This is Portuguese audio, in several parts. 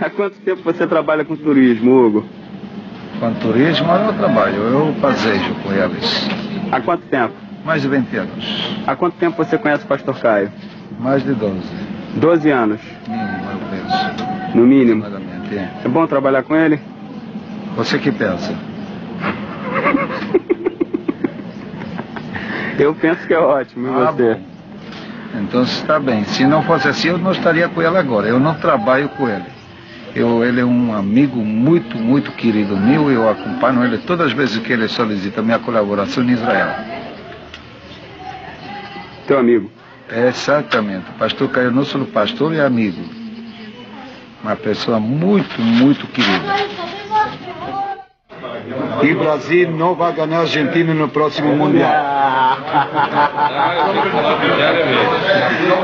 Há quanto tempo você trabalha com turismo, Hugo? Com turismo eu não trabalho, eu passeio com eles. Há quanto tempo? Mais de 20 anos. Há quanto tempo você conhece o Pastor Caio? Mais de 12. 12 anos? Mínimo, eu penso. No mínimo? É. É bom trabalhar com ele? Você que pensa? Eu penso que é ótimo, e você? Bom. Então está bem. Se não fosse assim, eu não estaria com ele agora. Eu não trabalho com ele. Ele é um amigo muito, muito querido meu. Eu acompanho ele todas as vezes que ele solicita minha colaboração em Israel. Teu amigo? Exatamente. O pastor Caio não só pastor, é amigo. Uma pessoa muito, muito querida. E o Brasil não vai ganhar a Argentina no próximo Mundial.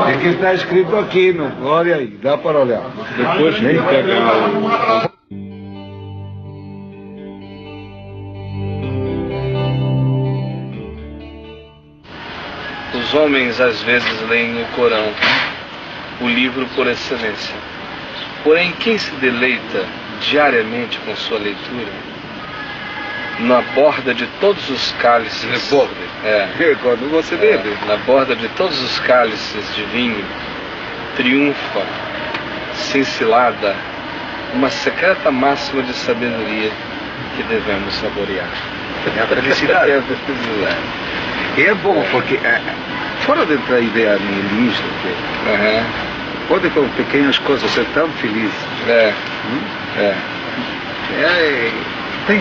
É que está escrito aqui, não? Olha aí, dá para olhar. Depois que pegar Os homens às vezes leem o Corão, o livro por excelência. Porém, quem se deleita diariamente com sua leitura, na borda de todos os cálices... Quando você bebe. Na borda de todos os cálices de vinho, triunfa, cincelada, uma secreta máxima de sabedoria que devemos saborear. É a felicidade. É a felicidade. E é bom, porque fora da ideia nihilista, pode com pequenas coisas ser tão feliz.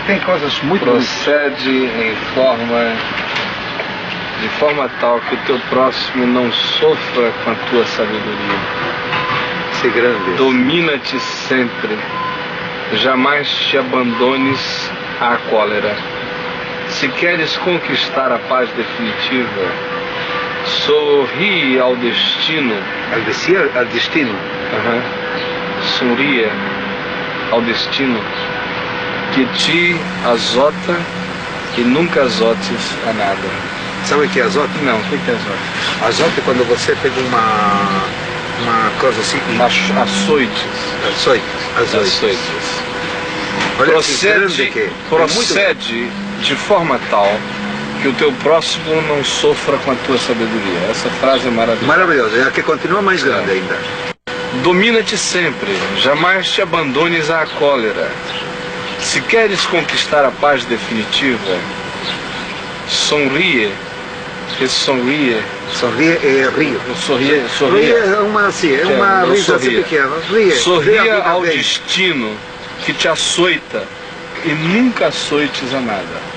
Tem coisas muito... Procede de forma tal que o teu próximo não sofra com a tua sabedoria. Ser grande. Domina-te sempre, jamais te abandones à cólera. Se queres conquistar a paz definitiva, sorri ao destino. Al destino? Sorria ao destino que te azota e nunca azotes a nada. Sabe o que é azote? Não, o que é azote? Azote é quando você pega uma coisa assim... Açoites. Açoites. Procede de forma tal que o teu próximo não sofra com a tua sabedoria. Essa frase é maravilhosa. Maravilhosa, é a que continua mais grande ainda. Domina-te sempre, jamais te abandones à cólera. Se queres conquistar a paz definitiva, sorria. Sorria é rio. Sorria é uma risa assim pequena. Sorria ao destino que te açoita e nunca açoites a nada.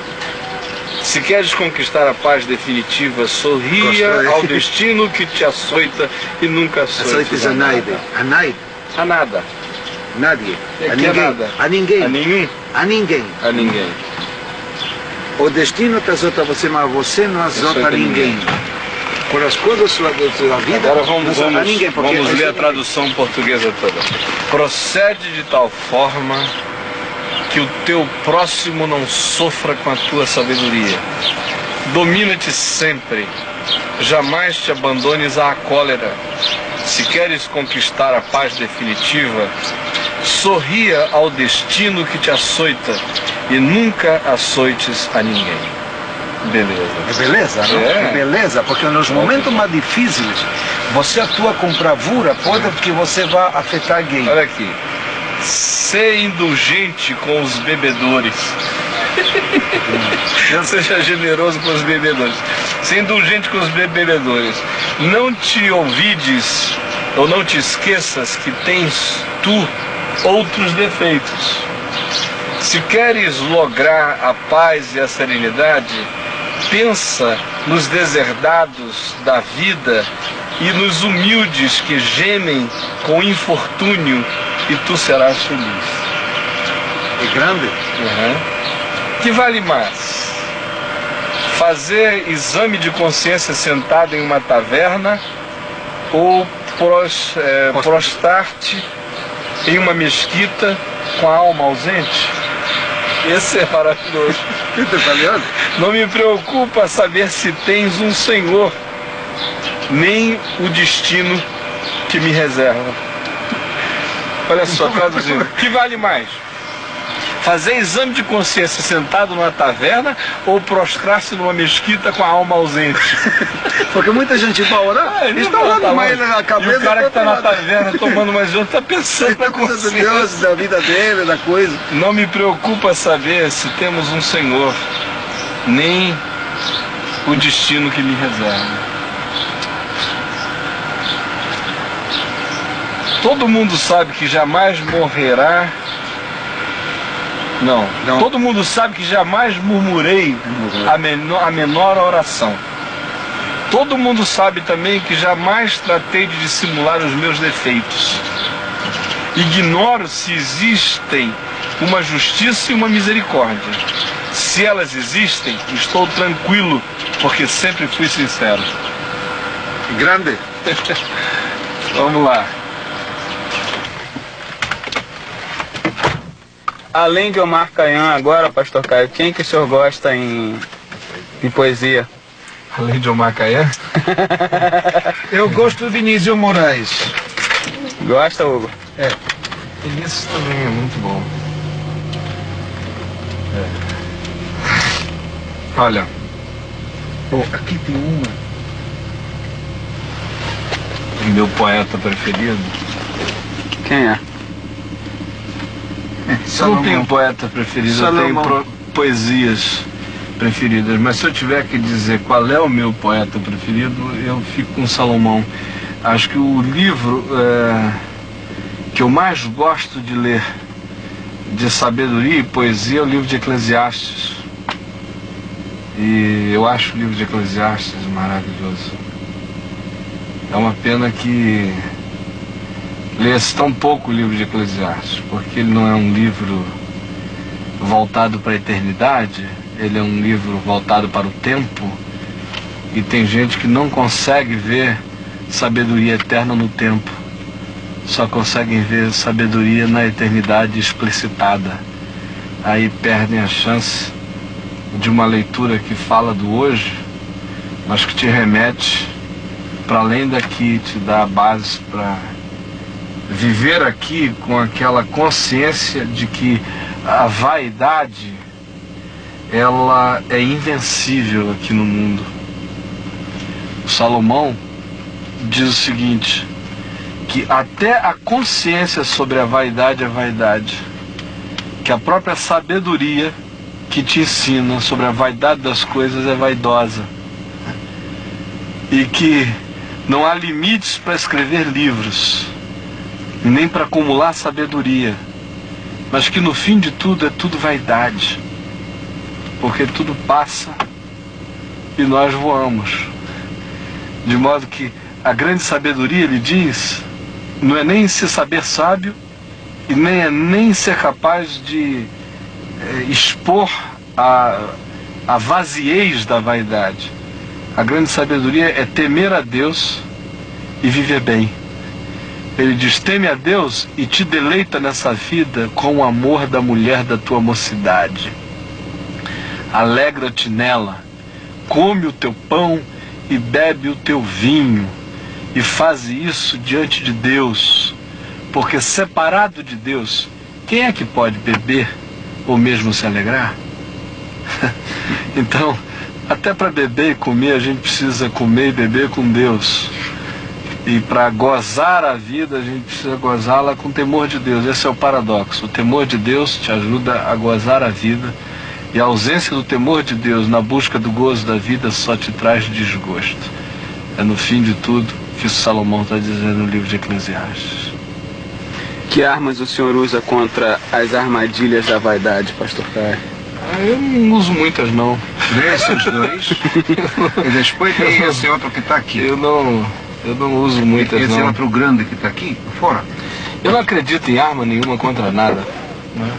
Se queres conquistar a paz definitiva, sorria ao destino que te açoita e nunca açoites a nada. A nada. Nadie. A ninguém. A ninguém. A nenhum. A ninguém. A ninguém. O destino te azota você, mas você não azota ninguém. Por as coisas da vida, agora vamos ler a tradução portuguesa toda. Procede de tal forma que o teu próximo não sofra com a tua sabedoria. Domina-te sempre, jamais te abandones à cólera. Se queres conquistar a paz definitiva, sorria ao destino que te açoita e nunca açoites a ninguém. Beleza. É beleza, não? É beleza, porque nos momentos mais difíceis, você atua com bravura, pode que você vá afetar alguém. Olha aqui. Ser indulgente com os bebedores. Seja generoso com os bebedores. Ser indulgente com os bebedores. Não te ouvides ou não te esqueças que tens tu outros defeitos. Se queres lograr a paz e a serenidade, pensa nos deserdados da vida e nos humildes que gemem com infortúnio, e tu serás feliz. É grande? Que vale mais? Fazer exame de consciência sentado em uma taverna ou prostrar-te em uma mesquita com a alma ausente? Esse é maravilhoso. Não me preocupa saber se tens um Senhor, nem o destino que me reserva. Olha só, traduzindo. O que vale mais? Fazer exame de consciência sentado numa taverna ou prostrar-se numa mesquita com a alma ausente? Porque muita gente vai orar, eles estão orando, mas ele na cabeça... E o cara que está na taverna tomando mais junto está pensando na coisa de consciência. Deus, da vida dele, da coisa. Não me preocupa saber se temos um Senhor, nem o destino que me reserva. Todo mundo sabe que jamais morrerá. Não. Todo mundo sabe que jamais murmurei a menor oração. Todo mundo sabe também que jamais tratei de dissimular os meus defeitos. Ignoro se existem uma justiça e uma misericórdia. Se elas existem, estou tranquilo, porque sempre fui sincero. Grande. Vamos lá. Além de Omar Khayyam agora, pastor Caio, quem que o senhor gosta em poesia? Além de Omar Khayyam? Eu gosto do Vinícius Moraes. Gosta, Hugo? É. Isso também é muito bom. Olha. Aqui tem uma. O meu poeta preferido. Quem é? Eu não tenho poeta preferido, Salomão. eu tenho poesias preferidas. Mas se eu tiver que dizer qual é o meu poeta preferido, eu fico com Salomão. Acho que o livro que eu mais gosto de ler de sabedoria e poesia é o livro de Eclesiastes. E eu acho o livro de Eclesiastes maravilhoso. É uma pena que lê-se tão pouco o livro de Eclesiastes, porque ele não é um livro voltado para a eternidade, ele é um livro voltado para o tempo, e tem gente que não consegue ver sabedoria eterna no tempo, só conseguem ver sabedoria na eternidade explicitada. Aí perdem a chance de uma leitura que fala do hoje, mas que te remete para além daqui, te dá a base para viver aqui com aquela consciência de que a vaidade, ela é invencível aqui no mundo. O Salomão diz o seguinte, que até a consciência sobre a vaidade é vaidade, que a própria sabedoria que te ensina sobre a vaidade das coisas é vaidosa, e que não há limites para escrever livros, nem para acumular sabedoria, mas que no fim de tudo é tudo vaidade, porque tudo passa e nós voamos. De modo que a grande sabedoria, ele diz, não é nem se saber sábio e nem ser capaz de expor a vaziez da vaidade. A grande sabedoria é temer a Deus e viver bem. Ele diz, teme a Deus e te deleita nessa vida com o amor da mulher da tua mocidade. Alegra-te nela, come o teu pão e bebe o teu vinho, e faz isso diante de Deus, porque separado de Deus, quem é que pode beber ou mesmo se alegrar? Então, até para beber e comer, a gente precisa comer e beber com Deus. E para gozar a vida, a gente precisa gozá-la com temor de Deus. Esse é o paradoxo. O temor de Deus te ajuda a gozar a vida, e a ausência do temor de Deus na busca do gozo da vida só te traz desgosto. É no fim de tudo que Salomão está dizendo no livro de Eclesiastes. Que armas o senhor usa contra as armadilhas da vaidade, pastor Caio? Eu não uso muitas, não. Esses dois. E depois tem esse outro que está aqui. Eu não uso muitas, esse não. outro grande que está aqui, fora. Eu não acredito em arma nenhuma contra nada, né?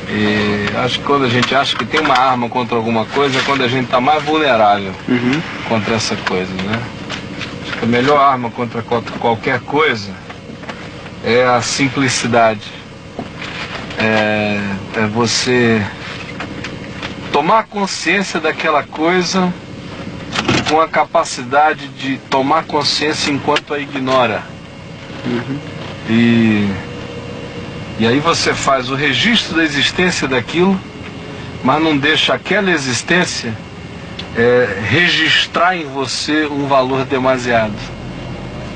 E acho que quando a gente acha que tem uma arma contra alguma coisa, é quando a gente está mais vulnerável contra essa coisa, né? Acho que a melhor arma contra qualquer coisa é a simplicidade. É você tomar consciência daquela coisa com a capacidade de tomar consciência enquanto a ignora. E E aí você faz o registro da existência daquilo, mas não deixa aquela existência registrar em você um valor demasiado.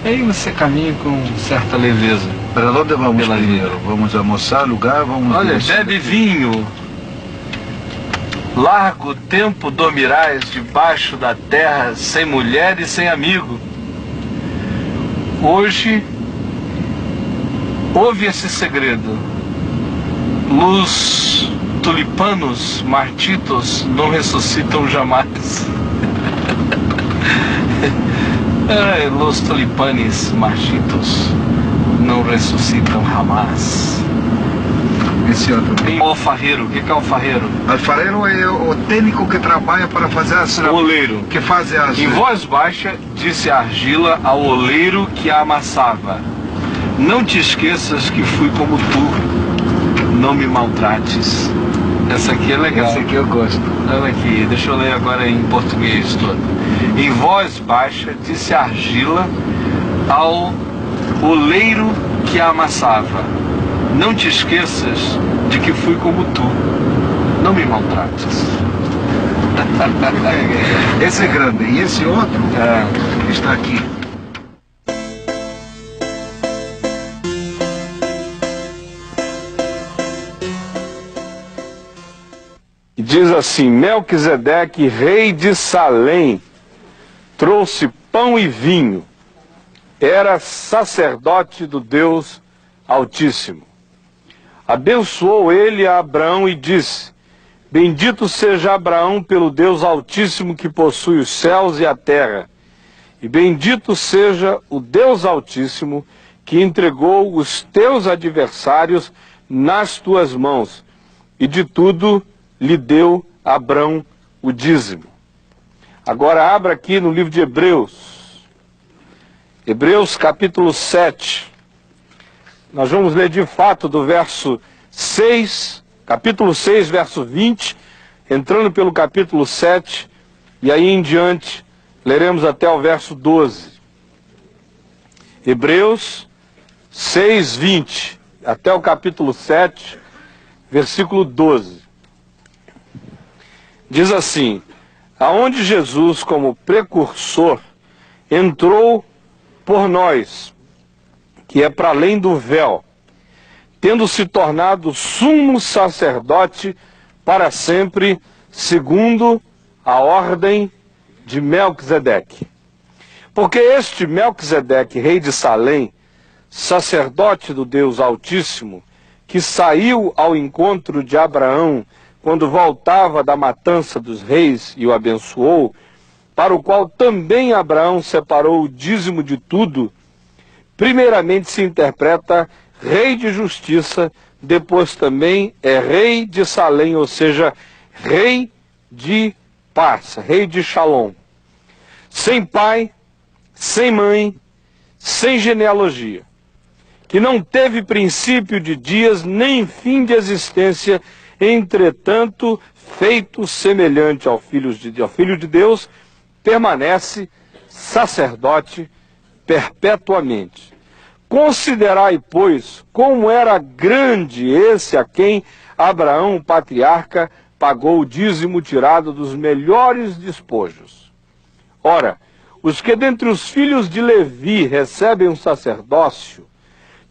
E aí você caminha com certa leveza. Para onde vamos Pela primeiro? Vamos almoçar, lugar, vamos... Olha, ver bebe vinho. Largo tempo dormirás debaixo da terra, sem mulher e sem amigo. Hoje, ouve esse segredo. Los tulipanos martitos não ressuscitam jamais. Los tulipanes martitos não ressuscitam jamais. esse outro. Tem o alfarreiro. O que é alfarreiro? Alfarreiro é o técnico que trabalha para fazer as... Oleiro. Que faz as... Em voz baixa, disse a argila ao oleiro que a amassava: não te esqueças que fui como tu, não me maltrates. Essa aqui é legal. Essa aqui eu gosto. Olha aqui, deixa eu ler agora em português todo. Em voz baixa, disse a argila ao oleiro que a amassava: não te esqueças de que fui como tu, não me maltrates. Esse é grande. E esse outro está aqui. Diz assim: Melquisedeque, rei de Salém, trouxe pão e vinho, era sacerdote do Deus Altíssimo. Abençoou ele a Abraão e disse: bendito seja Abraão pelo Deus Altíssimo que possui os céus e a terra, e bendito seja o Deus Altíssimo que entregou os teus adversários nas tuas mãos, e de tudo lhe deu Abrão o dízimo. Agora abra aqui no livro de Hebreus, Hebreus capítulo 7. Nós vamos ler de fato do verso 6, capítulo 6, verso 20, entrando pelo capítulo 7, e aí em diante leremos até o verso 12. Hebreus 6, 20, até o capítulo 7, versículo 12. Diz assim: aonde Jesus, como precursor, entrou por nós, que é para além do véu, tendo se tornado sumo sacerdote para sempre, segundo a ordem de Melquisedeque. Porque este Melquisedeque, rei de Salém, sacerdote do Deus Altíssimo, que saiu ao encontro de Abraão quando voltava da matança dos reis e o abençoou, para o qual também Abraão separou o dízimo de tudo, primeiramente se interpreta rei de justiça, depois também é rei de Salém, ou seja, rei de paz, rei de Shalom. Sem pai, sem mãe, sem genealogia, que não teve princípio de dias nem fim de existência, entretanto, feito semelhante ao Filho de Deus, permanece sacerdote perpetuamente. Considerai, pois, como era grande esse a quem Abraão, o patriarca, pagou o dízimo tirado dos melhores despojos. Ora, os que dentre os filhos de Levi recebem um sacerdócio,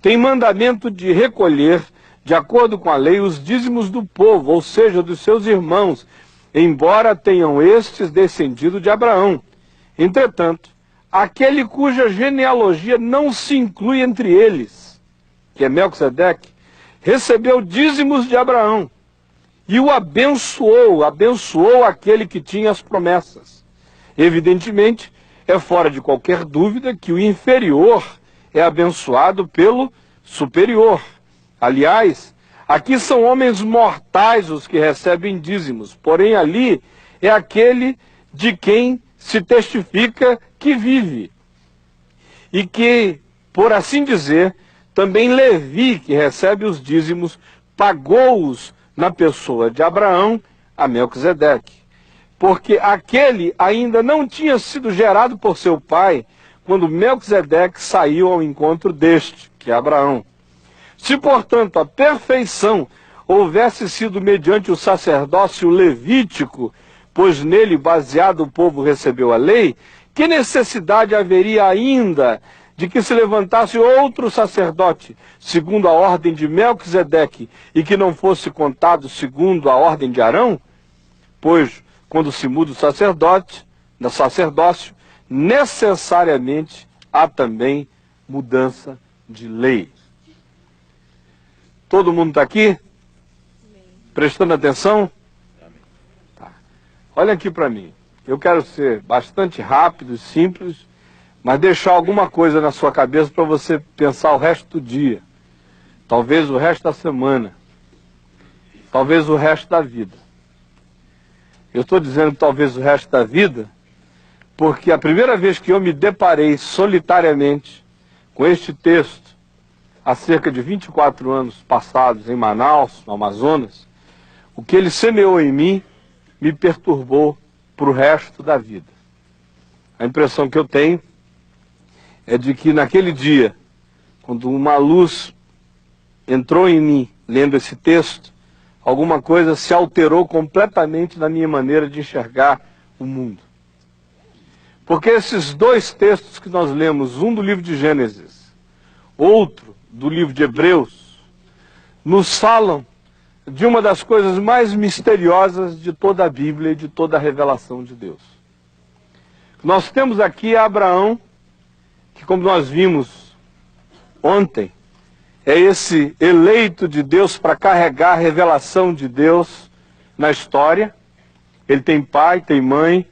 têm mandamento de recolher, de acordo com a lei, os dízimos do povo, ou seja, dos seus irmãos, embora tenham estes descendido de Abraão. Entretanto, aquele cuja genealogia não se inclui entre eles, que é Melquisedeque, recebeu dízimos de Abraão e o abençoou aquele que tinha as promessas. Evidentemente, é fora de qualquer dúvida que o inferior é abençoado pelo superior. Aliás, aqui são homens mortais os que recebem dízimos, porém ali é aquele de quem se testifica que vive. E que, por assim dizer, também Levi, que recebe os dízimos, pagou-os na pessoa de Abraão a Melquisedeque. Porque aquele ainda não tinha sido gerado por seu pai, quando Melquisedeque saiu ao encontro deste, que é Abraão. Se, portanto, a perfeição houvesse sido mediante o sacerdócio levítico, pois nele baseado o povo recebeu a lei, que necessidade haveria ainda de que se levantasse outro sacerdote, segundo a ordem de Melquisedeque, e que não fosse contado segundo a ordem de Arão? Pois, quando se muda o sacerdócio, necessariamente há também mudança de lei. Todo mundo está aqui? Prestando atenção? Tá. Olha aqui para mim. Eu quero ser bastante rápido e simples, mas deixar alguma coisa na sua cabeça para você pensar o resto do dia. Talvez o resto da semana. Talvez o resto da vida. Eu estou dizendo talvez o resto da vida, porque a primeira vez que eu me deparei solitariamente com este texto, há cerca de 24 anos passados em Manaus, no Amazonas, o que ele semeou em mim me perturbou para o resto da vida. A impressão que eu tenho é de que naquele dia, quando uma luz entrou em mim, lendo esse texto, alguma coisa se alterou completamente na minha maneira de enxergar o mundo. Porque esses dois textos que nós lemos, um do livro de Gênesis, outro do livro de Hebreus, nos falam de uma das coisas mais misteriosas de toda a Bíblia e de toda a revelação de Deus. Nós temos aqui Abraão, que, como nós vimos ontem, é esse eleito de Deus para carregar a revelação de Deus na história. Ele tem pai, tem mãe,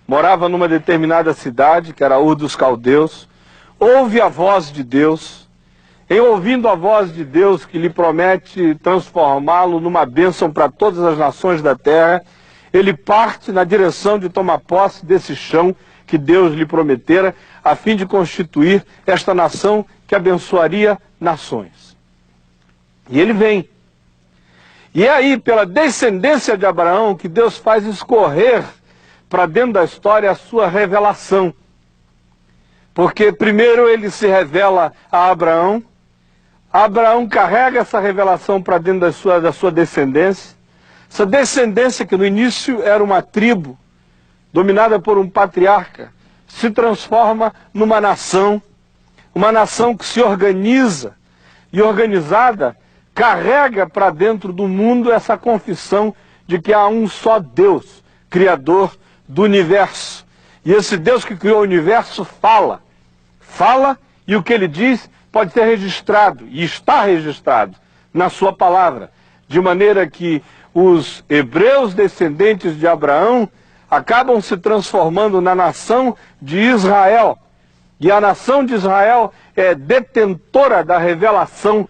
morava numa determinada cidade, que era Ur dos Caldeus, ouve a voz de Deus. Em ouvindo a voz de Deus que lhe promete transformá-lo numa bênção para todas as nações da terra, ele parte na direção de tomar posse desse chão que Deus lhe prometera, a fim de constituir esta nação que abençoaria nações. E ele vem. E é aí, pela descendência de Abraão, que Deus faz escorrer para dentro da história a sua revelação. Porque primeiro ele se revela a Abraão, Abraão carrega essa revelação para dentro da sua descendência. Essa descendência que no início era uma tribo, dominada por um patriarca, se transforma numa nação que se organiza e organizada carrega para dentro do mundo essa confissão de que há um só Deus, Criador do universo. E esse Deus que criou o universo fala e o que ele diz pode ser registrado, e está registrado na sua palavra, de maneira que os hebreus descendentes de Abraão acabam se transformando na nação de Israel. E a nação de Israel é detentora da revelação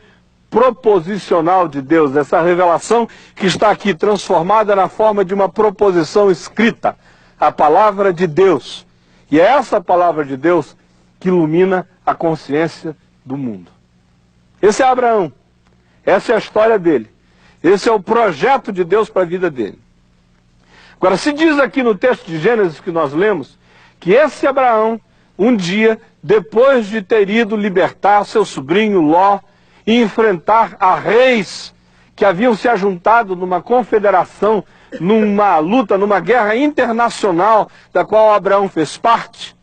proposicional de Deus, essa revelação que está aqui transformada na forma de uma proposição escrita, a palavra de Deus. E é essa palavra de Deus que ilumina a consciência do mundo. Esse é Abraão, essa é a história dele, esse é o projeto de Deus para a vida dele. Agora, se diz aqui no texto de Gênesis que nós lemos, que esse Abraão, um dia, depois de ter ido libertar seu sobrinho Ló e enfrentar a reis que haviam se ajuntado numa confederação, numa luta, numa guerra internacional da qual Abraão fez parte,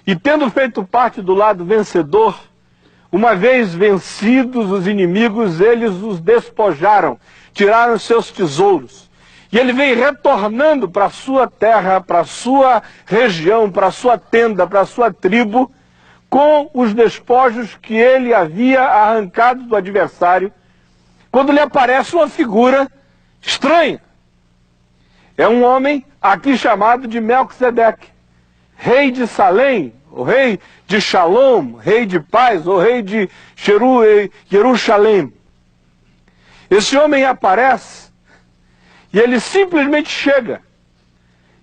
e tendo feito parte do lado vencedor, uma vez vencidos os inimigos, eles os despojaram, tiraram seus tesouros. E ele vem retornando para a sua terra, para a sua região, para a sua tenda, para a sua tribo, com os despojos que ele havia arrancado do adversário, quando lhe aparece uma figura estranha. É um homem aqui chamado de Melquisedeque, rei de Salém, o rei de Shalom, rei de paz, o rei de Jerusalém. Esse homem aparece e ele simplesmente chega.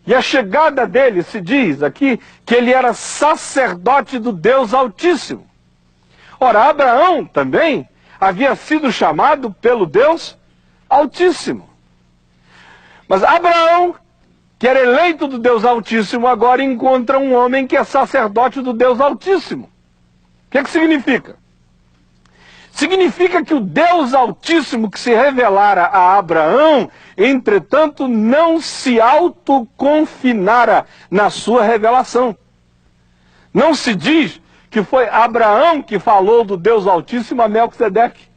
E a chegada dele se diz aqui que ele era sacerdote do Deus Altíssimo. Ora, Abraão também havia sido chamado pelo Deus Altíssimo. Mas Abraão, que era eleito do Deus Altíssimo, agora encontra um homem que é sacerdote do Deus Altíssimo. O que significa? Significa que o Deus Altíssimo que se revelara a Abraão, entretanto, não se autoconfinara na sua revelação. Não se diz que foi Abraão que falou do Deus Altíssimo a Melquisedeque.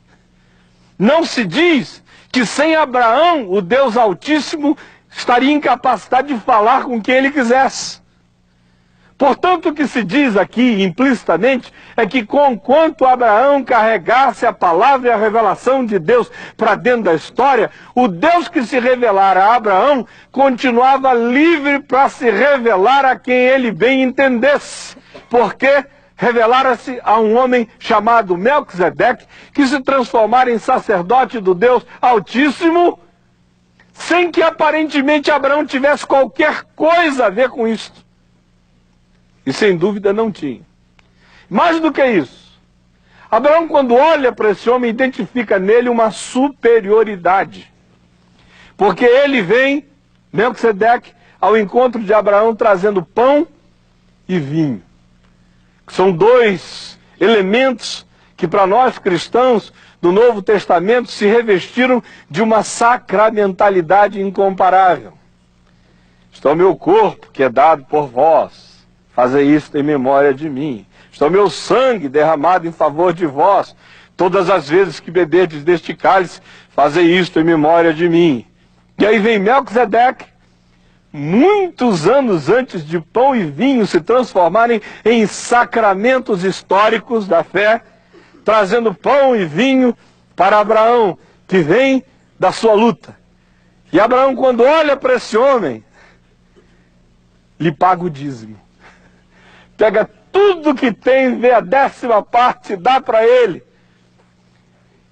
Não se diz que sem Abraão o Deus Altíssimo estaria incapacitado de falar com quem ele quisesse. Portanto, o que se diz aqui implicitamente é que conquanto Abraão carregasse a palavra e a revelação de Deus para dentro da história, o Deus que se revelara a Abraão continuava livre para se revelar a quem ele bem entendesse. Porque revelara-se a um homem chamado Melquisedeque, que se transformara em sacerdote do Deus Altíssimo, sem que aparentemente Abraão tivesse qualquer coisa a ver com isso. E sem dúvida não tinha. Mais do que isso, Abraão, quando olha para esse homem, identifica nele uma superioridade. Porque ele vem, Melquisedeque, ao encontro de Abraão trazendo pão e vinho. São dois elementos que para nós cristãos do Novo Testamento se revestiram de uma sacramentalidade incomparável. Está o meu corpo que é dado por vós. Fazei isto em memória de mim. Está o meu sangue derramado em favor de vós. Todas as vezes que beberdes deste cálice, fazei isto em memória de mim. E aí vem Melquisedeque, muitos anos antes de pão e vinho se transformarem em sacramentos históricos da fé, trazendo pão e vinho para Abraão, que vem da sua luta. E Abraão, quando olha para esse homem, lhe paga o dízimo. Pega tudo que tem, vê a 10ª parte, dá para ele.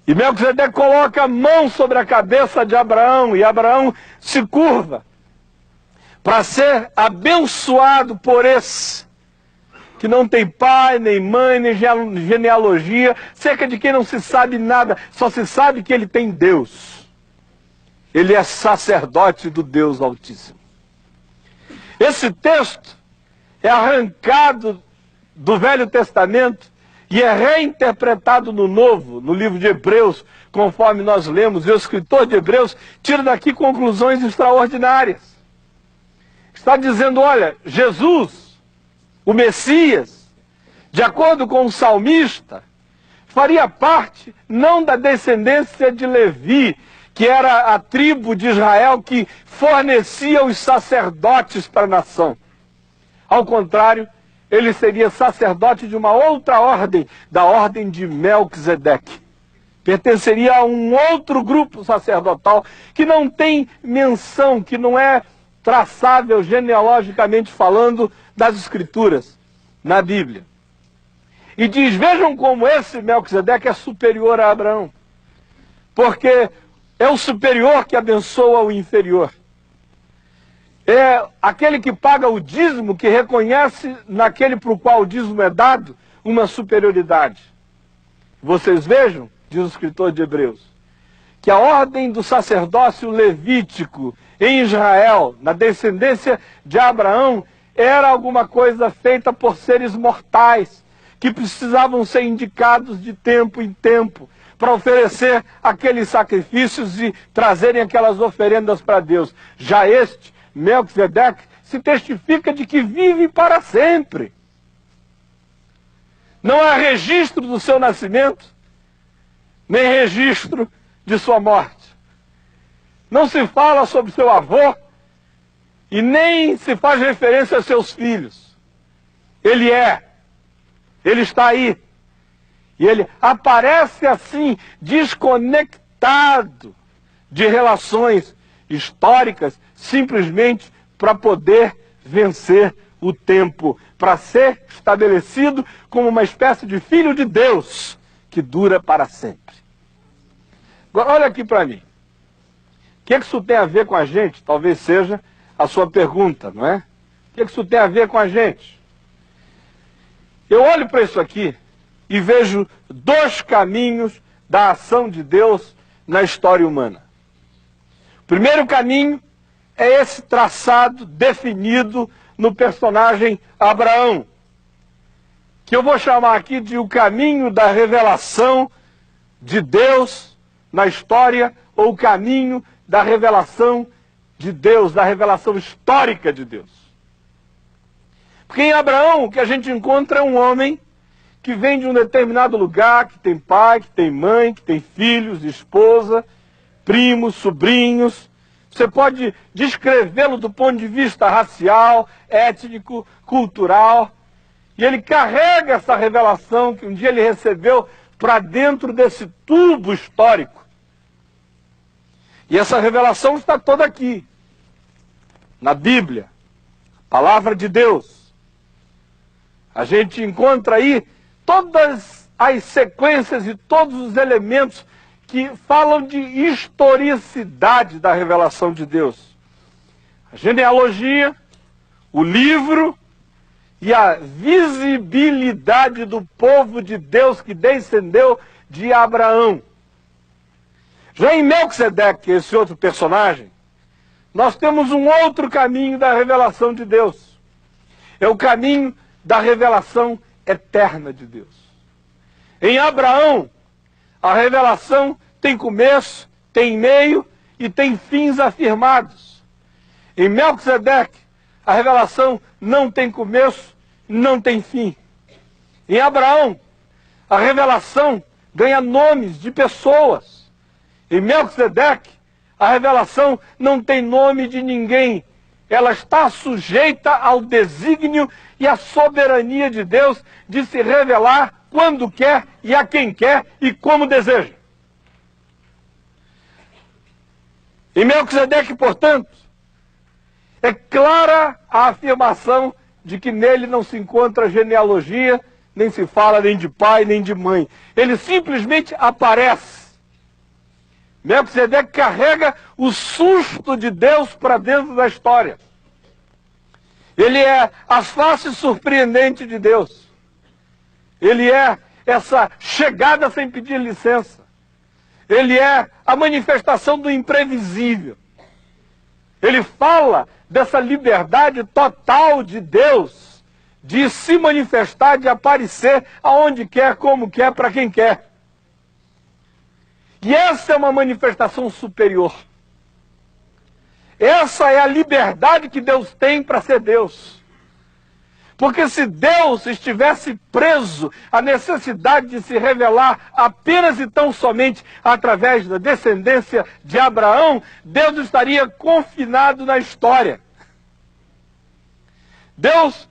E Melquisedeque coloca a mão sobre a cabeça de Abraão, e Abraão se curva para ser abençoado por esse, que não tem pai, nem mãe, nem genealogia, cerca de quem não se sabe nada, só se sabe que ele tem Deus. Ele é sacerdote do Deus Altíssimo. Esse texto é arrancado do Velho Testamento e é reinterpretado no Novo, no livro de Hebreus, conforme nós lemos, e o escritor de Hebreus tira daqui conclusões extraordinárias. Está dizendo, olha, Jesus, o Messias, de acordo com o salmista, faria parte não da descendência de Levi, que era a tribo de Israel que fornecia os sacerdotes para a nação. Ao contrário, ele seria sacerdote de uma outra ordem, da ordem de Melquisedeque. Pertenceria a um outro grupo sacerdotal que não tem menção, que não é traçável genealogicamente falando das Escrituras, na Bíblia. E diz, vejam como esse Melquisedeque é superior a Abraão. Porque é o superior que abençoa o inferior. É aquele que paga o dízimo, que reconhece naquele para o qual o dízimo é dado, uma superioridade. Vocês vejam, diz o escritor de Hebreus, que a ordem do sacerdócio levítico em Israel, na descendência de Abraão, era alguma coisa feita por seres mortais, que precisavam ser indicados de tempo em tempo, para oferecer aqueles sacrifícios e trazerem aquelas oferendas para Deus. Já este, Melquisedeque, se testifica de que vive para sempre. Não há registro do seu nascimento, nem registro de sua morte. Não se fala sobre seu avô e nem se faz referência a seus filhos. Ele está aí. E ele aparece assim, desconectado de relações históricas, simplesmente para poder vencer o tempo, para ser estabelecido como uma espécie de filho de Deus que dura para sempre. Agora, olha aqui para mim. O que isso tem a ver com a gente? Talvez seja a sua pergunta, não é? O que isso tem a ver com a gente? Eu olho para isso aqui e vejo dois caminhos da ação de Deus na história humana. O primeiro caminho é esse traçado definido no personagem Abraão, que eu vou chamar aqui de o caminho da revelação de Deus na história, ou o caminho da revelação de Deus, da revelação histórica de Deus. Porque em Abraão o que a gente encontra é um homem que vem de um determinado lugar, que tem pai, que tem mãe, que tem filhos, esposa, primos, sobrinhos. Você pode descrevê-lo do ponto de vista racial, étnico, cultural. E ele carrega essa revelação que um dia ele recebeu para dentro desse tubo histórico. E essa revelação está toda aqui, na Bíblia, a palavra de Deus. A gente encontra aí todas as sequências e todos os elementos que falam de historicidade da revelação de Deus. A genealogia, o livro e a visibilidade do povo de Deus que descendeu de Abraão. Já em Melquisedeque, esse outro personagem, nós temos um outro caminho da revelação de Deus. É o caminho da revelação eterna de Deus. Em Abraão, a revelação tem começo, tem meio e tem fins afirmados. Em Melquisedeque, a revelação não tem começo, não tem fim. Em Abraão, a revelação ganha nomes de pessoas. Em Melquisedeque, a revelação não tem nome de ninguém. Ela está sujeita ao desígnio e à soberania de Deus de se revelar quando quer e a quem quer e como deseja. Em Melquisedeque, portanto, é clara a afirmação de que nele não se encontra genealogia, nem se fala nem de pai, nem de mãe. Ele simplesmente aparece. Melquisedeque carrega o susto de Deus para dentro da história. Ele é a face surpreendente de Deus. Ele é essa chegada sem pedir licença. Ele é a manifestação do imprevisível. Ele fala dessa liberdade total de Deus de se manifestar, de aparecer aonde quer, como quer, para quem quer. E essa é uma manifestação superior. Essa é a liberdade que Deus tem para ser Deus. Porque se Deus estivesse preso à necessidade de se revelar apenas e tão somente através da descendência de Abraão, Deus estaria confinado na história. Deus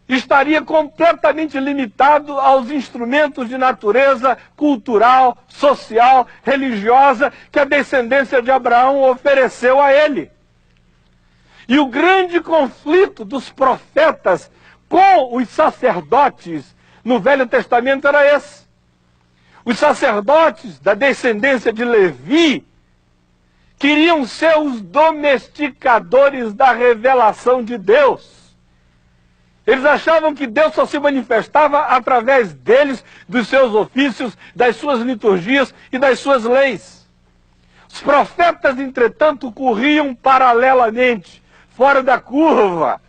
estaria completamente limitado aos instrumentos de natureza cultural, social, religiosa que a descendência de Abraão ofereceu a ele. E o grande conflito dos profetas com os sacerdotes no Velho Testamento era esse. Os sacerdotes da descendência de Levi queriam ser os domesticadores da revelação de Deus. Eles achavam que Deus só se manifestava através deles, dos seus ofícios, das suas liturgias e das suas leis. Os profetas, entretanto, corriam paralelamente, fora da curva,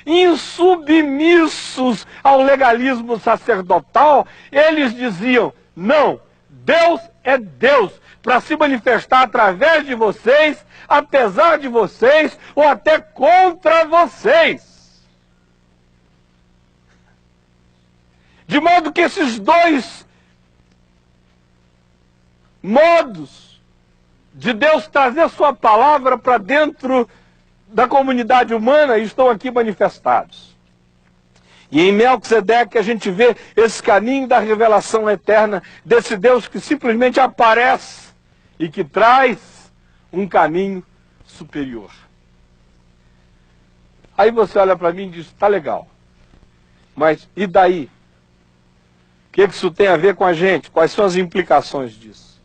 insubmissos ao legalismo sacerdotal. Eles diziam: não, Deus é Deus, para se manifestar através de vocês, apesar de vocês, ou até contra vocês. De modo que esses dois modos de Deus trazer sua palavra para dentro da comunidade humana estão aqui manifestados. E em Melquisedeque a gente vê esse caminho da revelação eterna desse Deus que simplesmente aparece e que traz um caminho superior. Aí você olha para mim e diz: tá legal, mas e daí? O que isso tem a ver com a gente? Quais são as implicações disso?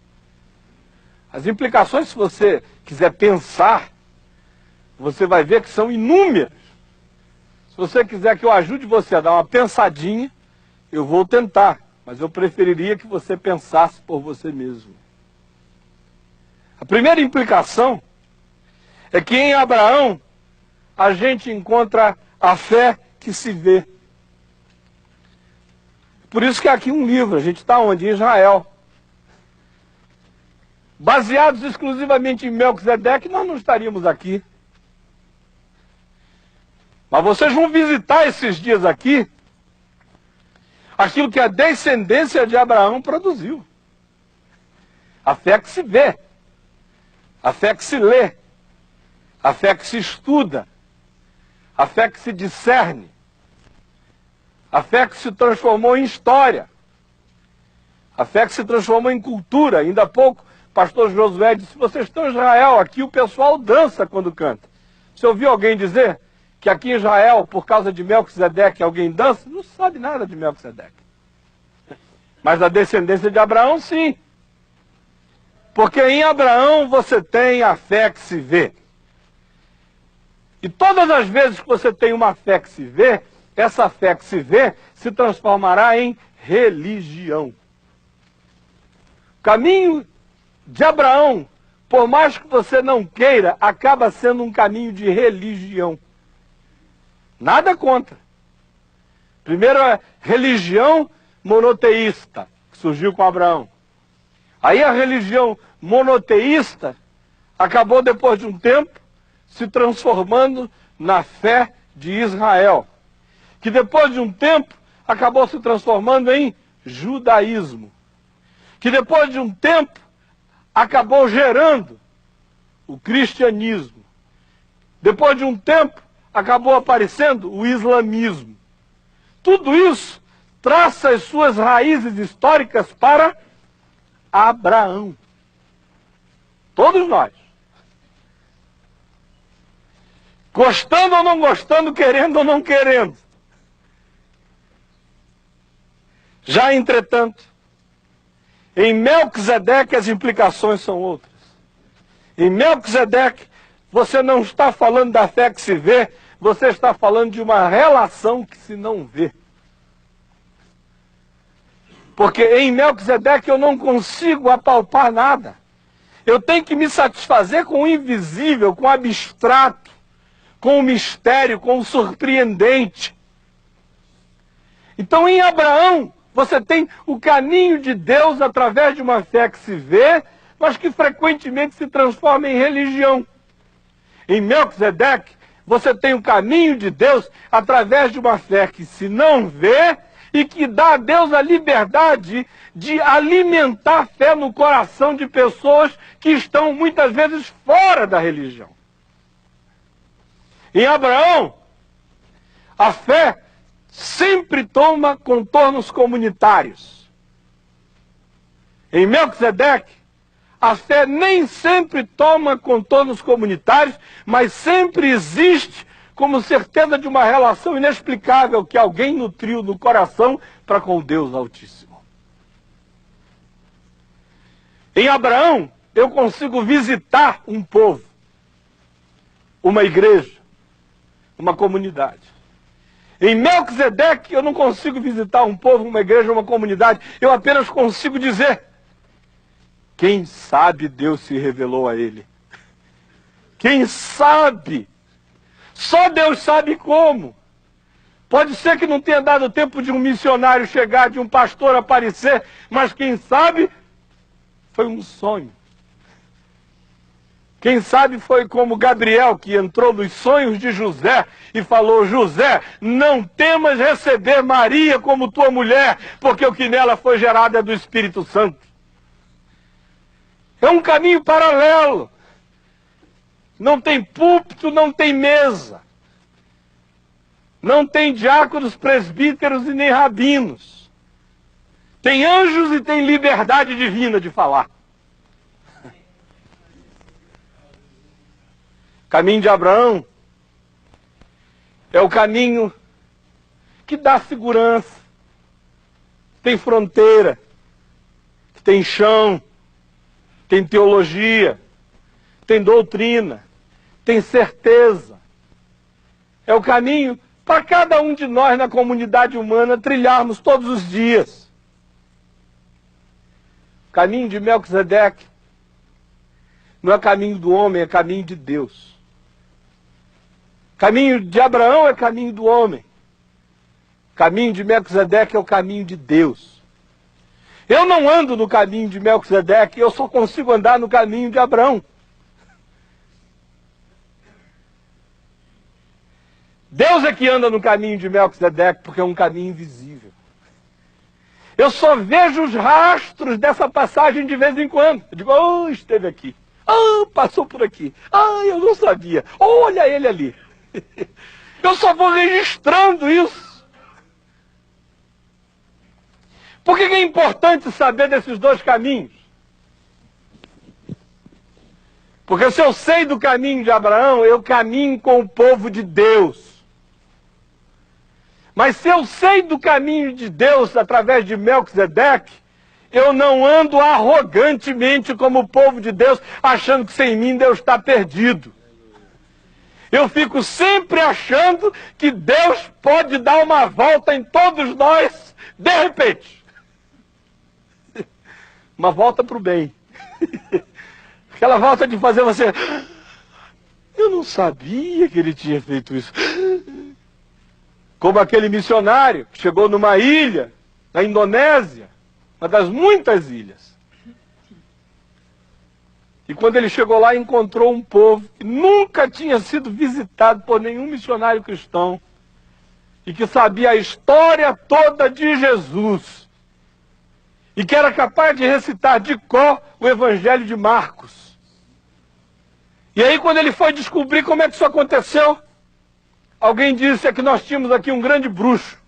As implicações, se você quiser pensar, você vai ver que são inúmeras. Se você quiser que eu ajude você a dar uma pensadinha, eu vou tentar, mas eu preferiria que você pensasse por você mesmo. A primeira implicação é que em Abraão a gente encontra a fé que se vê. Por isso que aqui um livro, a gente está onde? Em Israel. baseados exclusivamente em Melquisedeque, nós não estaríamos aqui. Mas vocês vão visitar esses dias aqui aquilo que a descendência de Abraão produziu. A fé que se vê, a fé que se lê, a fé que se estuda, a fé que se discerne, a fé que se transformou em história, a fé que se transformou em cultura. Ainda há pouco, o pastor Josué disse: vocês estão em Israel, aqui o pessoal dança quando canta. Você ouviu alguém dizer que aqui em Israel, por causa de Melquisedeque, alguém dança? Não sabe nada de Melquisedeque. Mas a descendência de Abraão, sim. Porque em Abraão você tem a fé que se vê. E todas as vezes que você tem uma fé que se vê, essa fé que se vê se transformará em religião. O caminho de Abraão, por mais que você não queira, acaba sendo um caminho de religião. Nada contra. Primeiro é religião monoteísta, que surgiu com Abraão. Aí a religião monoteísta acabou, depois de um tempo, se transformando na fé de Israel, que depois de um tempo acabou se transformando em judaísmo, que depois de um tempo acabou gerando o cristianismo, depois de um tempo acabou aparecendo o islamismo. Tudo isso traça as suas raízes históricas para Abraão. Todos nós. Gostando ou não gostando, querendo ou não querendo. Já, entretanto, em Melquisedeque as implicações são outras. Em Melquisedeque, você não está falando da fé que se vê, você está falando de uma relação que se não vê. Porque em Melquisedeque eu não consigo apalpar nada. Eu tenho que me satisfazer com o invisível, com o abstrato, com o mistério, com o surpreendente. Então em Abraão você tem o caminho de Deus através de uma fé que se vê, mas que frequentemente se transforma em religião. Em Melquisedeque você tem o caminho de Deus através de uma fé que se não vê e que dá a Deus a liberdade de alimentar fé no coração de pessoas que estão muitas vezes fora da religião. Em Abraão, a fé sempre toma contornos comunitários. Em Melquisedeque, a fé nem sempre toma contornos comunitários, mas sempre existe como certeza de uma relação inexplicável que alguém nutriu no coração para com o Deus Altíssimo. Em Abraão, eu consigo visitar um povo, uma igreja, uma comunidade. Em Melquisedeque, eu não consigo visitar um povo, uma igreja, uma comunidade. Eu apenas consigo dizer: quem sabe Deus se revelou a ele. Quem sabe? Só Deus sabe como. Pode ser que não tenha dado tempo de um missionário chegar, de um pastor aparecer, mas quem sabe foi um sonho. Quem sabe foi como Gabriel, que entrou nos sonhos de José e falou: José, não temas receber Maria como tua mulher, porque o que nela foi gerado é do Espírito Santo. É um caminho paralelo. Não tem púlpito, não tem mesa. Não tem diáconos, presbíteros e nem rabinos. Tem anjos e tem liberdade divina de falar. O caminho de Abraão é o caminho que dá segurança, tem fronteira, tem chão, tem teologia, tem doutrina, tem certeza. É o caminho para cada um de nós na comunidade humana trilharmos todos os dias. O caminho de Melquisedeque não é caminho do homem, é caminho de Deus. O caminho de Abraão é caminho do homem. O caminho de Melquisedeque é o caminho de Deus. Eu não ando no caminho de Melquisedeque, eu só consigo andar no caminho de Abraão. Deus é que anda no caminho de Melquisedeque, porque é um caminho invisível. Eu só vejo os rastros dessa passagem de vez em quando. Eu digo, oh, esteve aqui. Ah, passou por aqui. Ah, eu não sabia. Olha ele ali. Eu só vou registrando isso. Por que é importante saber desses dois caminhos? Porque se eu sei do caminho de Abraão, eu caminho com o povo de Deus. Mas se eu sei do caminho de Deus através de Melquisedeque, eu não ando arrogantemente como o povo de Deus, achando que sem mim Deus está perdido. Eu fico sempre achando que Deus pode dar uma volta em todos nós, de repente. Uma volta para o bem. Aquela volta de fazer você... Eu não sabia que ele tinha feito isso. Como aquele missionário que chegou numa ilha, na Indonésia, uma das muitas ilhas. E quando ele chegou lá, encontrou um povo que nunca tinha sido visitado por nenhum missionário cristão. E que sabia a história toda de Jesus. E que era capaz de recitar de cor o Evangelho de Marcos. E aí, quando ele foi descobrir como é que isso aconteceu, alguém disse é que nós tínhamos aqui um grande bruxo.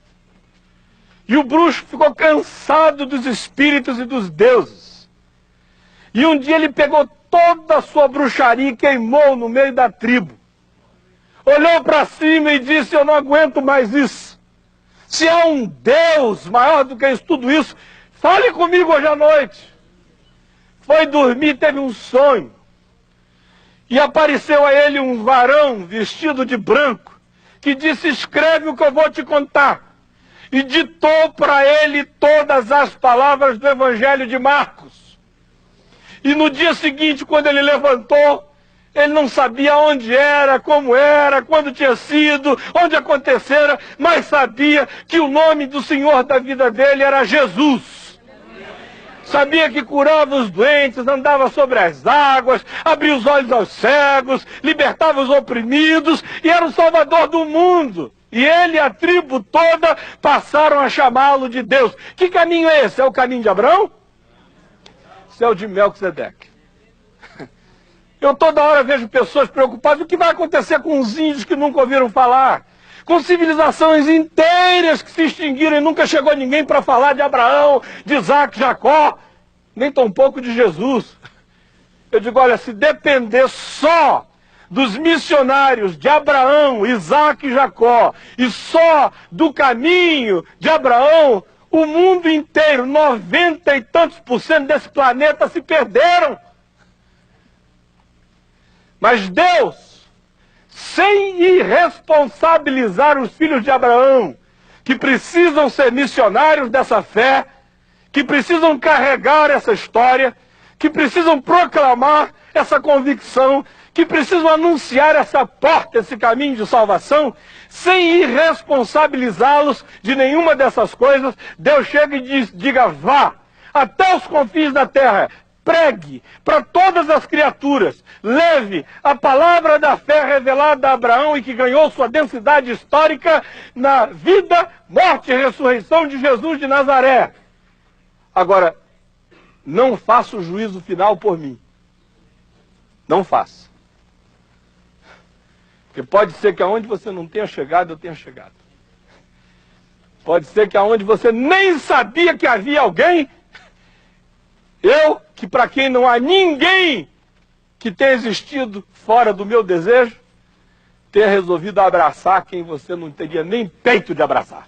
E o bruxo ficou cansado dos espíritos e dos deuses. E um dia ele pegou toda a sua bruxaria e queimou no meio da tribo. Olhou para cima e disse, eu não aguento mais isso. Se há um Deus maior do que isso, tudo isso, fale comigo hoje à noite. Foi dormir, teve um sonho. E apareceu a ele um varão vestido de branco, que disse, escreve o que eu vou te contar. E ditou para ele todas as palavras do Evangelho de Marcos. E no dia seguinte, quando ele levantou, ele não sabia onde era, como era, quando tinha sido, onde acontecera, mas sabia que o nome do Senhor da vida dele era Jesus. Sabia que curava os doentes, andava sobre as águas, abria os olhos aos cegos, libertava os oprimidos e era o Salvador do mundo. E ele e a tribo toda passaram a chamá-lo de Deus. Que caminho é esse? É o caminho de Abraão? Esse é o de Melquisedeque. Eu toda hora vejo pessoas preocupadas. O que vai acontecer com os índios que nunca ouviram falar? Com civilizações inteiras que se extinguiram e nunca chegou ninguém para falar de Abraão, de Isaac, Jacó, nem tampouco de Jesus. Eu digo, olha, se depender só dos missionários de Abraão, Isaac e Jacó, e só do caminho de Abraão, o mundo inteiro, 90 e tantos % desse planeta se perderam. Mas Deus, sem irresponsabilizar os filhos de Abraão, que precisam ser missionários dessa fé, que precisam carregar essa história, que precisam proclamar essa convicção, que precisam anunciar essa porta, esse caminho de salvação, sem irresponsabilizá-los de nenhuma dessas coisas, Deus chega e diga, vá até os confins da terra, pregue para todas as criaturas, leve a palavra da fé revelada a Abraão e que ganhou sua densidade histórica na vida, morte e ressurreição de Jesus de Nazaré. Agora, não faça o juízo final por mim. Não faça. Porque pode ser que aonde você não tenha chegado, eu tenha chegado. Pode ser que aonde você nem sabia que havia alguém, eu, que para quem não há ninguém que tenha existido fora do meu desejo, tenha resolvido abraçar quem você não teria nem peito de abraçar.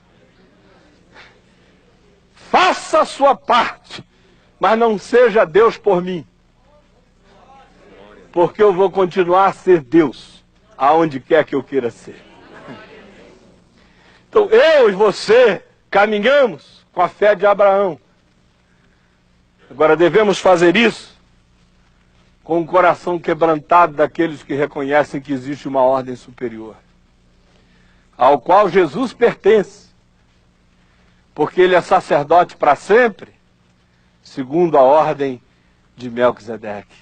Faça a sua parte, mas não seja Deus por mim. Porque eu vou continuar a ser Deus, aonde quer que eu queira ser. Então eu e você caminhamos com a fé de Abraão. Agora devemos fazer isso com o coração quebrantado daqueles que reconhecem que existe uma ordem superior, ao qual Jesus pertence, porque ele é sacerdote para sempre, segundo a ordem de Melquisedeque.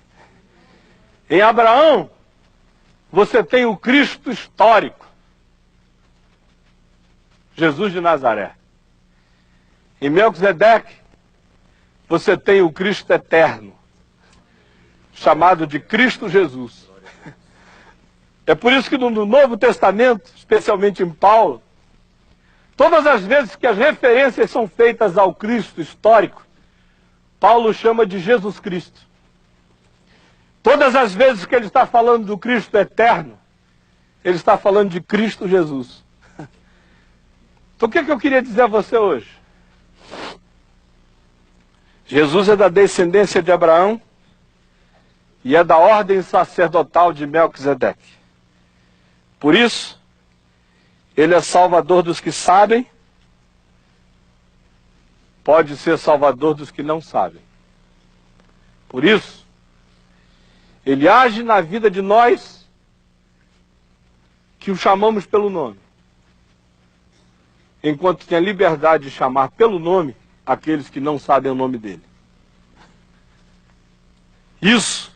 Em Abraão, você tem o Cristo histórico, Jesus de Nazaré. Em Melquisedeque, você tem o Cristo eterno, chamado de Cristo Jesus. É por isso que no Novo Testamento, especialmente em Paulo, todas as vezes que as referências são feitas ao Cristo histórico, Paulo chama de Jesus Cristo. Todas as vezes que ele está falando do Cristo eterno, ele está falando de Cristo Jesus. Então o que eu queria dizer a você hoje? Jesus é da descendência de Abraão e é da ordem sacerdotal de Melquisedeque. Por isso, ele é salvador dos que sabem, pode ser salvador dos que não sabem. Por isso, ele age na vida de nós que o chamamos pelo nome, enquanto tem a liberdade de chamar pelo nome aqueles que não sabem o nome dele. Isso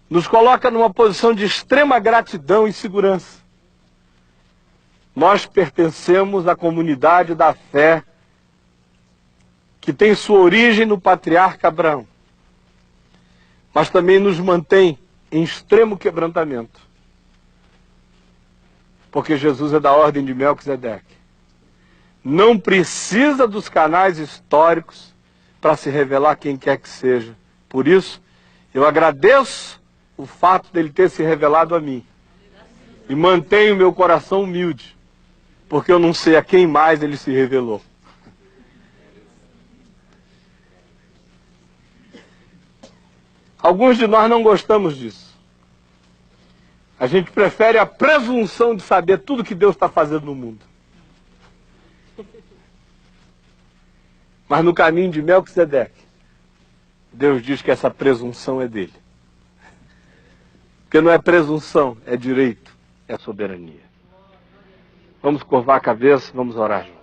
nos coloca numa posição de extrema gratidão e segurança. Nós pertencemos à comunidade da fé que tem sua origem no patriarca Abraão, mas também nos mantém em extremo quebrantamento, porque Jesus é da ordem de Melquisedeque. Não precisa dos canais históricos para se revelar quem quer que seja. Por isso, eu agradeço o fato dele ter se revelado a mim e mantenho meu coração humilde, porque eu não sei a quem mais ele se revelou. Alguns de nós não gostamos disso. A gente prefere a presunção de saber tudo que Deus está fazendo no mundo. Mas no caminho de Melquisedeque, Deus diz que essa presunção é dele. Porque não é presunção, é direito, é soberania. Vamos curvar a cabeça, vamos orar juntos.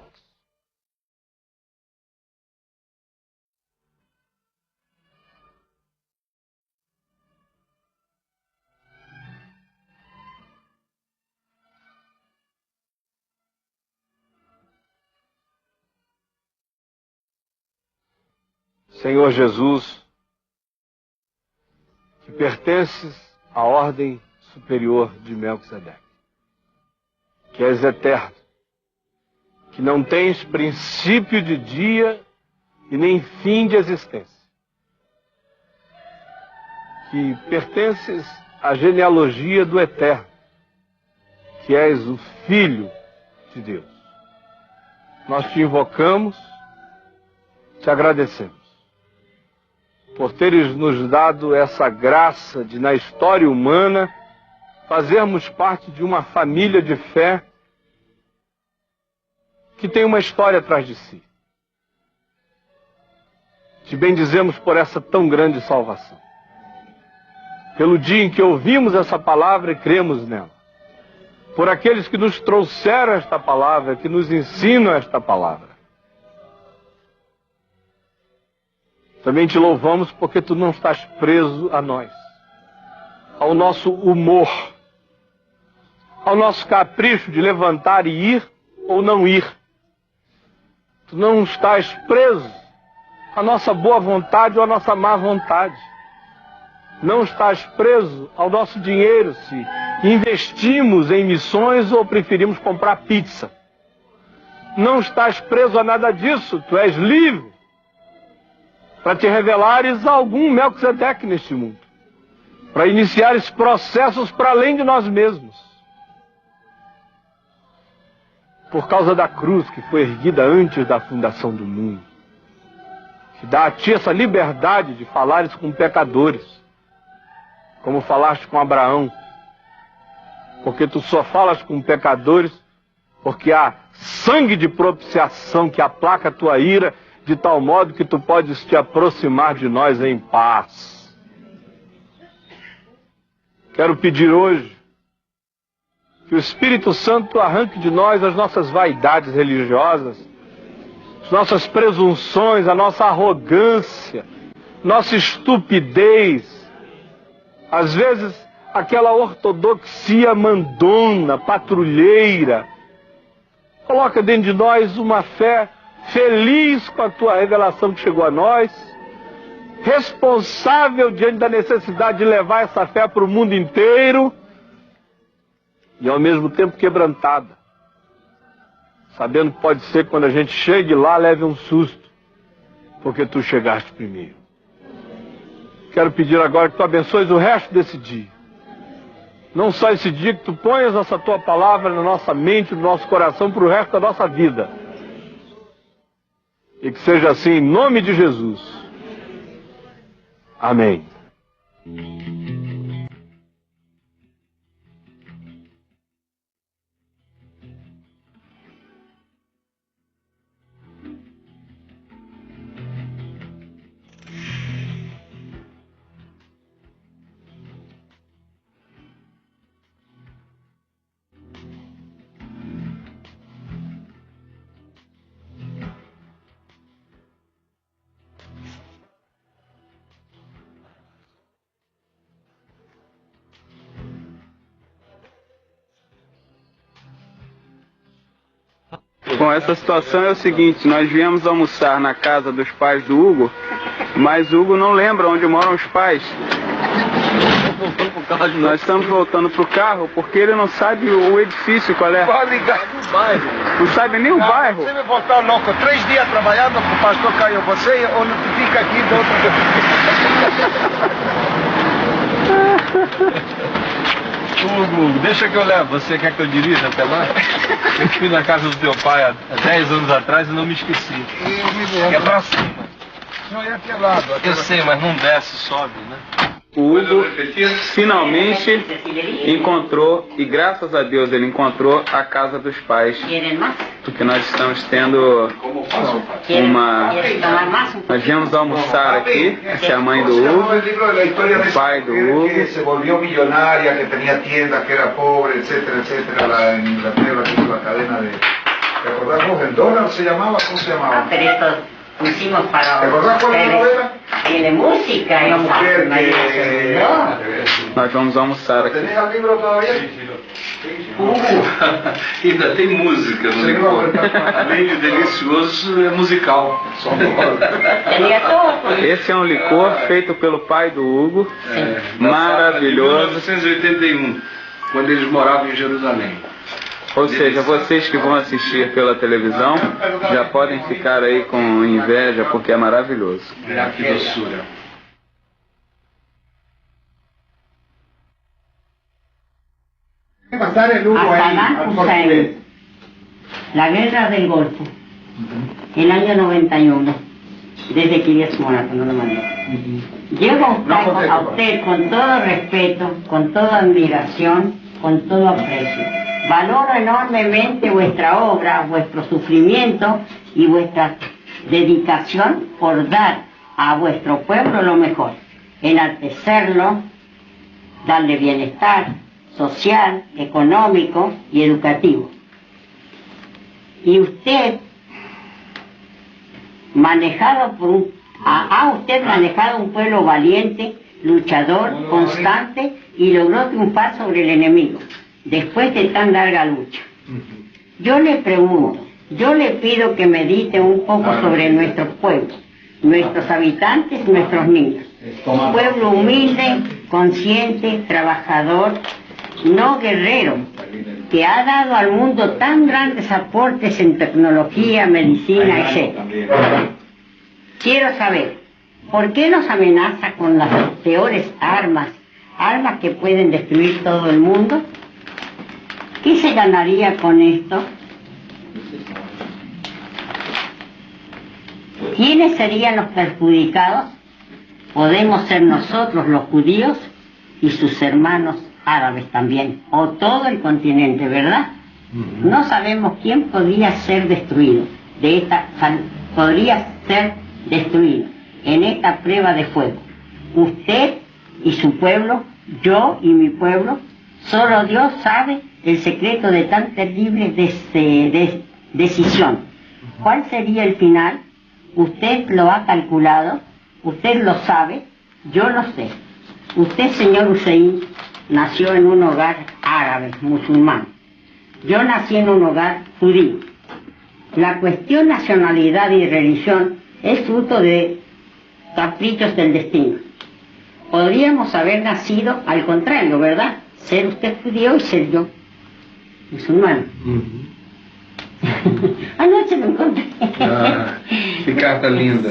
Senhor Jesus, que pertences à ordem superior de Melquisedeque, que és eterno, que não tens princípio de dia e nem fim de existência, que pertences à genealogia do eterno, que és o Filho de Deus. Nós te invocamos, te agradecemos por teres nos dado essa graça de, na história humana, fazermos parte de uma família de fé que tem uma história atrás de si. Te bendizemos por essa tão grande salvação. Pelo dia em que ouvimos essa palavra e cremos nela. Por aqueles que nos trouxeram esta palavra, que nos ensinam esta palavra. Também te louvamos porque tu não estás preso a nós, ao nosso humor, ao nosso capricho de levantar e ir ou não ir. Tu não estás preso à nossa boa vontade ou à nossa má vontade. Não estás preso ao nosso dinheiro, se investimos em missões ou preferimos comprar pizza. Não estás preso a nada disso, tu és livre para te revelares a algum Melquisedeque neste mundo, para iniciares processos para além de nós mesmos. Por causa da cruz que foi erguida antes da fundação do mundo, que dá a ti essa liberdade de falares com pecadores, como falaste com Abraão, porque tu só falas com pecadores porque há sangue de propiciação que aplaca a tua ira, de tal modo que tu podes te aproximar de nós em paz. Quero pedir hoje que o Espírito Santo arranque de nós as nossas vaidades religiosas as nossas presunções, a nossa arrogância, nossa estupidez, às vezes aquela ortodoxia mandona, patrulheira. Coloca dentro de nós uma fé feliz com a tua revelação que chegou a nós, responsável diante da necessidade de levar essa fé para o mundo inteiro e ao mesmo tempo quebrantada, sabendo que pode ser que quando a gente chegue lá leve um susto, porque tu chegaste primeiro. Quero pedir agora que tu abençoes o resto desse dia. Não só esse dia, que tu ponhas essa tua palavra na nossa mente, no nosso coração, para o resto da nossa vida. E que seja assim, em nome de Jesus. Amém. Bom, essa situação é o seguinte: nós viemos almoçar na casa dos pais do Hugo, mas o Hugo não lembra onde moram os pais. Nós estamos voltando pro carro porque ele não sabe o edifício qual é. Pode ligar no bairro. Não sabe nem o bairro. Você vai voltar louco, 3 dias trabalhando com o pastor Caio, você ou não fica aqui do outro. Hugo, deixa que eu levo. Você quer que eu dirija até lá? Eu fui na casa do teu pai há 10 anos atrás e não me esqueci. É pra cima. Não, é aquele lado. Eu sei, mas não desce, sobe, né? O Hugo finalmente encontrou, e graças a Deus ele encontrou, a casa dos pais. Porque nós estamos tendo nós viemos almoçar aqui. Essa é a mãe do Hugo, o pai do Hugo. Que se volvió millonaria, que tenía tiendas, que era pobre, etcétera, etcétera. La en Inglaterra tuvo la cadena de... ¿Te acordás vos? ¿El dólar se llamaba? ¿Cómo se llamaba? Pusimos para ¿Te acordás cuál era la novela? de música. Una mujer que... Nós vamos almoçar aqui. ¿Tenés el libro todavía? Ainda tem música no licor. Além de delicioso, é musical. Esse é um licor feito pelo pai do Hugo, maravilhoso. 1981, quando eles moravam em Jerusalém. Ou seja, vocês que vão assistir pela televisão já podem ficar aí com inveja, porque é maravilhoso. Que doçura. A Saddam Hussein, la guerra del Golfo, el año 91, desde Kiryat Shmona, cuando lo mandó. Llego a usted con todo respeto, con toda admiración, con todo aprecio. Valoro enormemente vuestra obra, vuestro sufrimiento y vuestra dedicación por dar a vuestro pueblo lo mejor, enaltecerlo, darle bienestar social, económico y educativo. Y usted, ha usted manejado un pueblo valiente, luchador, constante, y logró triunfar sobre el enemigo, después de tan larga lucha. Yo le pregunto, yo le pido que medite un poco sobre nuestro pueblo, nuestros habitantes, nuestros niños. Un pueblo humilde, consciente, trabajador, no guerrero, que ha dado al mundo tan grandes aportes en tecnología, medicina, etc. Quiero saber, ¿por qué nos amenaza con las peores armas que pueden destruir todo el mundo? ¿Qué se ganaría con esto? ¿Quiénes serían los perjudicados? Podemos ser nosotros los judíos y sus hermanos árabes también, o todo el continente, ¿verdad? No sabemos quién podría ser destruido, podría ser destruido en esta prueba de fuego. Usted y su pueblo, yo y mi pueblo, solo Dios sabe el secreto de tan terrible decisión. ¿Cuál sería el final? Usted lo ha calculado, usted lo sabe, yo lo sé. Usted, señor Hussein, nació en un hogar árabe, musulmán. Yo nací en un hogar judío. La cuestión nacionalidad y religión es fruto de caprichos del destino. Podríamos haber nacido al contrario, ¿verdad? Ser usted judío y ser yo musulmán. Uhum. Anoche me encontré. Ah, que carta linda.